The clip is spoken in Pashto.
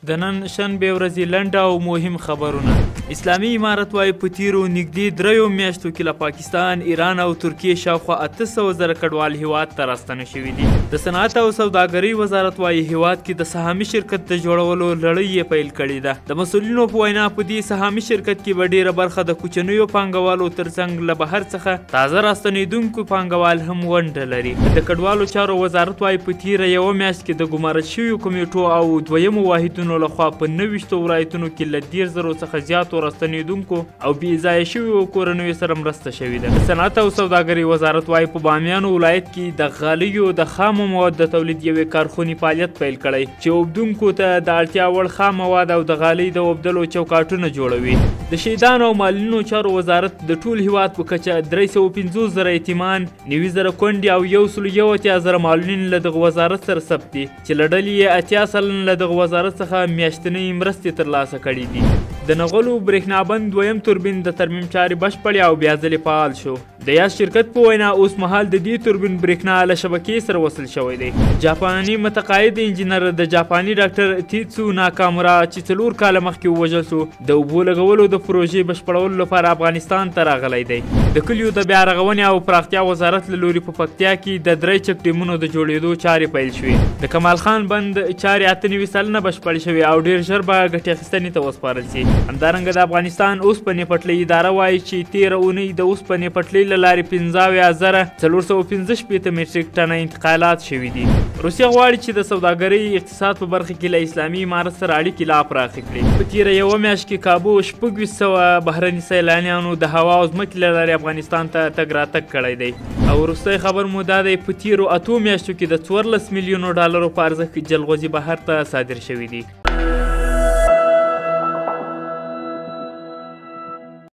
د نن شنبې ورځې لنډ او مهم خبرونه. اسلامي امارت وایي په تیرو نږدې 3 میاشتو کې له پاکستان، ایران او ترکیې شاوخوا 800,000 کډوال هیواد ته راستنه شوي دي. د صنعت او سوداګرۍ وزارت وایي هیواد کې د سهامي شرکت د جوړولو لړۍ یې پیل کړې ده. د مسؤلینو په وینا په دې سهامي شرکت کې به ډېره برخه د کوچنیو پانګوالو ترڅنګ له بهر څخه تازه راستنېدونکو پانګوال هم ونډه لري. د کډوالو چارو وزارت وایي په تیره یوه میاشت کې د ګمارل شویو کمیټو او دویمو واحدونو لخوا په 90 ولایتونو کې له 10,000 څخه زیاتو راستنېدونکو او بې ځایه شویو کورنیو سره مرسته شوې ده. صنعت او سوداګرۍ وزارت وایي په بامیانو ولایت کې د غالیو د خامو مواد د تولید یوې کارخونې فعالیت پیل کړی چې اوبدونکو ته د اړتیا وړ خام مواد او د غالۍ د اوبدلو چوکاټونه جوړوي. د شهیدانو او مالونو چارو وزارت د ټول هیواد په کچه 350,000 یتیمان، 90,000 کونډې او 181,000 معلولین له دغه وزارت سره ثبت دي چې له ډلې یې 80 سلن له دغه وزارت څخه میاشتنۍ مرستې ترلاسه کړي دي. د نغلو برېښنابند دویم توربین د ترمیم چارې بشپړې او بیا ځلې فعال شو. د یاس شرکت په وینا اوس مهال د دې توربین برېښنا له شبکې سره وصل شوی دی. جاپاني متقاعد انجینر د جاپاني ډاکټر تیتسو ناکامورا چې 4 کاله مخکې ووژل شو، د اوبو لګولو د پروژې بشپړولو لپاره افغانستان ته راغلی دی. د کلیو د بیا رغونې او پراختیا وزارت له لوري په پکتیا کې د 3 چک ډیمونو د جوړېدو چارې پیل شوې. د کمال خان بند چارې 98 سلنه بشپړې شوې او ډېر ژر به ګټې اخیستنې ته وسپارل شي. همدارنګه د افغانستان اوسپنې پټلۍ اداره وایي چې تېره اونۍ د اوسپنې پټلۍ له لارې 15,415 میټریک ټنه انتقالات شوي دي. روسیه غواړي چې د سوداګرۍ اقتصاد په برخه کې له اسلامي امارت سره اړیکې لا پراخې کړي. په تېره یوه میاشت کې کابو 2600 بهرني سیلانیانو د هوا او ځمکې له لارې افغانستان ته تګ راتګ کړی دی. او وروستی خبر مو دا دی په تېرو 8 میاشتو کې د 14 میلیونو ډالرو په ارزښت جلغوزي بهر ته صادر شوي دي.